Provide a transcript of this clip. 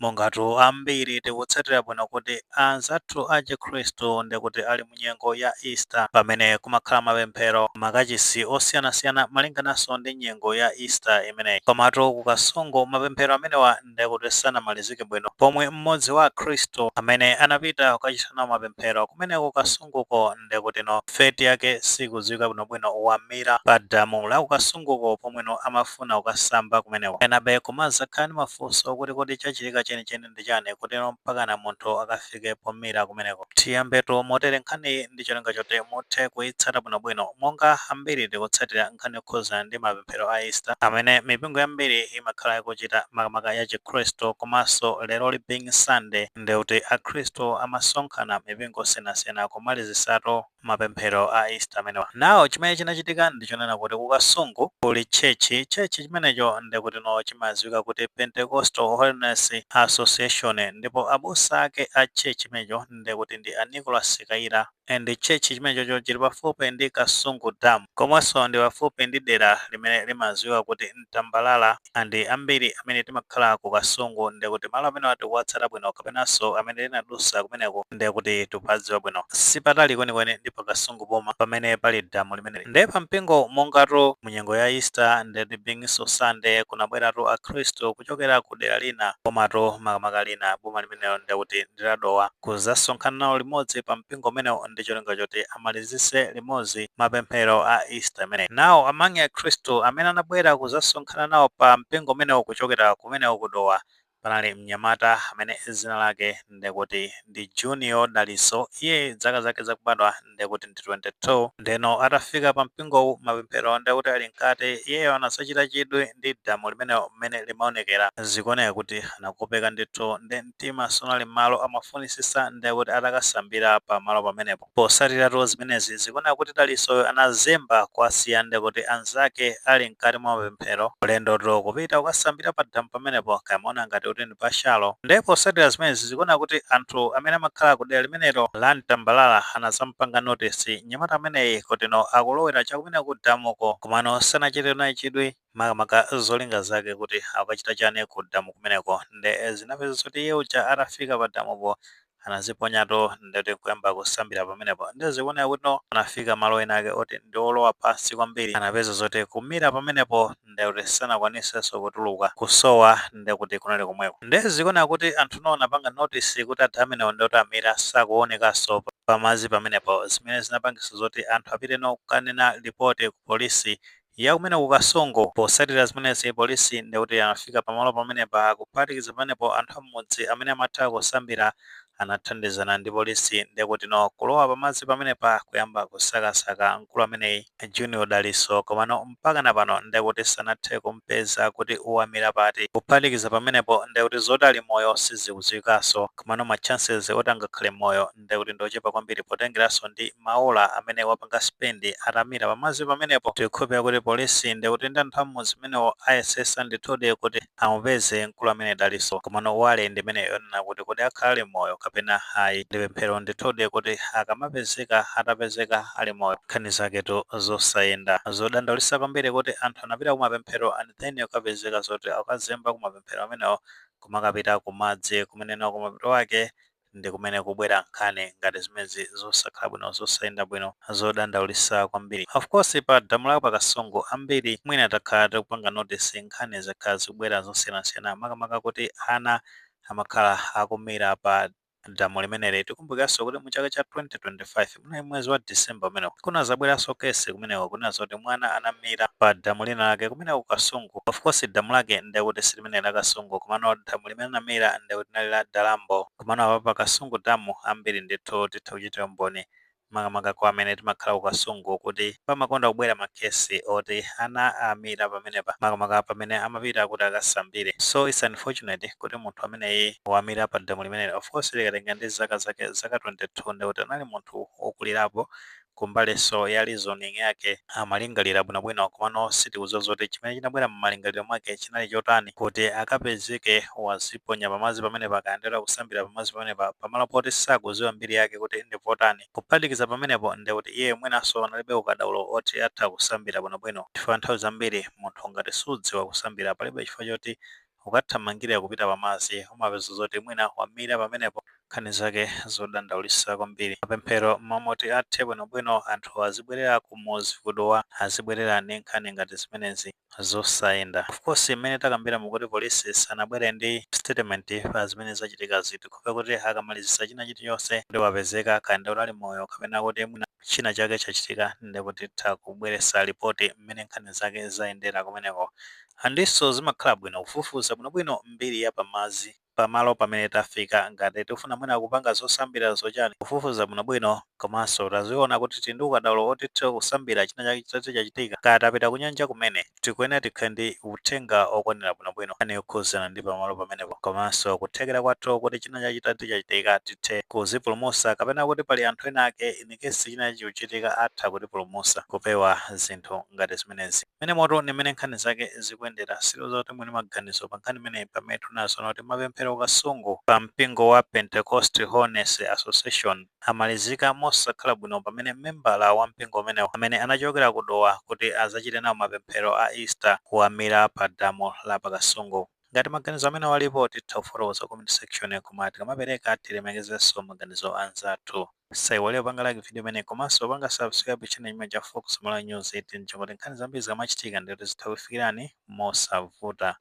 Mongatu ambiri tikutsatira bwino kuti anzathu a Chikhristu ndikuti ali munyengo ya Easter pamene kumakhala mapemphero makachisi osiyanasiyana malingananso ndi nyengo ya Easter imeneyi. Komatu kukasungu mapemphero amenewa ndikuti sanamalizike bwino, pomwe mmodzi wa Khristu amene anapita kukachitanawo mapemphero kumeneko kukasunguko ndikutino feti yake sikudziwika bwinobwino wamira pa damu la kukasunguko pomweno amafuna kukasamba kumeneko. Enabe kumazakhala ndi mafunso kuti kodi chachitika chenicheni ndi chani kutero mpakana munthu akafike pomira kumeneko. Tiyambetu motere nkhani ndi cholinga choti muthe kuyitsata bwinobwino monga ambiri tikutsatira nkhani yokhudzana ndi mapemphero a Easter amene mipingo yambiri imakhala ikuchita makamaka ya Chikhristu, komanso lero being Sunday ndikuti akhristu amasonkhana mipingo osiyanasiyana kumalizisatu mapemphero a Easter amenewa. Nawo chimene chinachitika ndichonena kuti kukasungu kuli chechi chimenecho ndikutino chimadziwika kuti Pentecostal Holiness Association, ndipo abusa ake a chechi imenecho ndikuti ndi a Nicholas Kaira and chechi chimenecho chili pafupi ndi Kasungu Dam, komanso ndi pafupi ndi dera limene limadziwika kuti Mtambalala. Andi ambiri amene timakhala ku Kasungu ndikuti malo amene tikuwatsata bwino kapenanso amene tinadusa kumeneko ndikuti tipadziwa bwino sipatali kwenikweni ndi pa Kasungu boma pamene pali damu limeneli. Ndiye pampingo mongatu munyengo ya Easter ndi being Sunday kunabweratu akhristu kuchokera ku dera lina komatu makamaka lina boma limenelo ndikuti ndiladowa kuzasonkhana nawo limodzi pa mpingo umenewo ndi cholinga choti amalizise limodzi mapemphero a Easter imeneyi. Nawo amanga akhristu amene anabwera kuzasonkhana nawo pa mpingo umenewo kuchokera kumenewo kudowa panali mnyamata amene dzina lake ndikuti ndi Junior Daliso. Iye zaka zake zakubadwa ndikuti ndi 22. Ndeno atafika pa mpingowu mapemphero ndikuti ali nkati iyeyo anasachita chidwi ndi damu limenelo mmene limaonekera zikuoneka kuti anakopeka ndithu ndi mtima sunali malo amafunisisa ndikuti atakasambira pa malo pamenepo. Posatiratu zimenezi zikuoneka kuti Daliso anazemba kwasiya ndikuti anzake ali nkati mwa mapemphero ulendoto kupita kukasambira pa damu pamenepo kamaona ngati kuti ndi pashalo. Ndipo posatira zimenezi zikuoneka kuti anthu amene amakhala ku dera limenelo la Mtambalala anasampanga notice nyamata ameneyi kutino akulowera chakumene ku damuko komano sanachite naye chidwi makamaka zolinga zake kuti akachita chani ku damu kumeneko. Nde zinapeza kuti iye uja atafika pa damupo anaziponyatu ndikuti kuyamba kusambira pamenepo. Ndi zikuoneka kuti anafika malo ena ake oti ndi olowa pansi kwambiri, anapeza zoti kumira pamenepo ndikuti sanakwanisenso kutuluka kusowa ndikuti kunali komweko. Ndi zikuoneka kuti anthu anapanga notice kuti anthu amenewo ndikuti amira sakuonekanso pamazi pamenepo, zimene zinapangisa zoti anthu apite kukanena ripoti ku polisi ya kumene ku Kasungu. Posatira zimenezi polisi ndikuti anafika pamalo pamenepa akuphatikiza pamenepo anthu amudzi amene amatha kusambira anathandizana ndi polisi ndikuti kulowa pamazi pamenepa kuyamba kusakasaka mkulu ameneyi Junior Daliso, komano mpaka na pano ndikuti sanathe kumpeza kuti uwamira pati. Kuphatikiza pamenepo ndikuti zoti ali moyo sizikudziwikanso, komano ma chances oti angakhale moyo ndikuti ndochepa kwambiri potengeranso ndi maola amene wapanga spend atamira pamazi pamenepo. Tikukhulupirira kuti polisi ndikuti ndi anthu amudzi amenewo ayesesa ndithudi kuti amupeze mkulu amene Daliso, komano wale ndimene yonena kuti kodi akhale moyo kapena hayi. Ndipemphero ndithudi kuti akamapezeka atapezeka ali moyo nkhani zaketu zosayenda zodandaulitsa kwambiri kuti anthu anapita kumapemphero and then akapezeka zoti akazemba kumapemphero amenewo kumakapita kumadzi kumenena kumapemphero ake ndi kumene kubwera nkhani ngati zimezi zosakhala bwino zosayenda bwino zodandaulitsa kwambiri. Of course pa damu la pa Kasungu ambiri mwina takhala tikupanga notice nkhani zakhala zikubwera zosiyanasiyana makamaka kuti ana amakhala akumira pa damu limeneli. Tikumbukanso kuti mu chaka cha 2025 munali mwezi wa December umenewo kunazabweranso kesi kumeneko kunazo kuti mwana anamira pa damu lina lake kumene ku Kasungu. Of course damu lake ndikuti silimene la Kasungu, komano damu limene anamira ndikuti nali la Dalambo, komano apa pa Kasungu damu ambiri ndithu titha kuchitira umboni makamaka kwa amene timakhala ku Kasungu kuti pamakonda kubwera makesi oti ana amira pamenepa makamaka pamene amapita kuti akasambire. So it's unfortunate kuti munthu ameneyi wamira pa damu limeneli. Of course likatenga ndi zaka zake zaka 22 ndikuti anali munthu wokulirapo kumbalenso ya reasoning yake amalingalira bwinobwino, komano sitikudziwa zoti chimene chinabwera m'malingaliro mwake chinali chotani kuti akapezeke waziponya pamazi pamenepa akayendera kusambira pamazi pamenepa pamalo poti sakudziwa mbiri yake kuti ndi potani. Kuphatikiza pamenepo ndikuti iye mwenanso analibe ukadaulo oti atha kusambira bwinobwino, chifukwa nthawi zambiri munthu ngati sudziwa kusambira palibe chifukwa choti ukathamangirira kupita pamadzi umapeza zoti mwina wamira pamenepo. Nkhani zake zodandaulitsa kwambiri. Mapemphero momoti athe bwinobwino anthu azibwerera kumuzi kudowa azibwerera ndi nkhani ngati zimenezi zosayenda. Of course imene takambira mukuti polisi sanabwere ndi statement pa zimene zachitika ziti kupeza kuti akamalizisa china chilichonse ndi wapezeka kandi unali moyo kapena kuti mwina china chake chachitika ndipo titha kubweretsa ripoti mmene nkhani zake zayendera kumeneko. Andinso zimakhala bwino kufufuza bwinobwino mbiri ya pamadzi pamalo pamene tafika ngati tifuna mwina kupanga zosambira zochani kufufuza bwinobwino komanso taziona kuti tindi ukadaulo otitha kusambira china chake chitati chachitika kati apita kunyanja kumene tikuyenera tikhale ndi uthenga okwanira bwinobwino nkhani yokhuzana ndi pamalo pamenepo komanso kuthekera kwathu kuti china chake chitati chachitika tithe kuzipulumutsa kapena kuti pali anthu ena ake inikesi china chikuchitika atha kutipulumutsa kupewa zinthu ngati zimenezi. Mene moto ni mmene nkhani zake zikuyendera silo zoti mwini maganizo pa nkhani imeneyi pamene tunasona kuti mapemphero kasungu pa mpingo wa Pentecost Holiness Association amalizika mosakhala bwino pamene membala wa mpingo umenewo amene anachokera kudowa kuti azachite nawo mapemphero a Easter kuwamira pa damu la pakasungu. Ngati maganizo amene walipo titha kufotokoza comment section koma tikamapereka tilemekezenso maganizo anzathu. Musaiwale kupanga like video imene komanso panga subscribe channel imene cha Fox Malawi News 18 choti nkhani zambiri zikamachitika ndikuti zitha kufikirani mosavuta.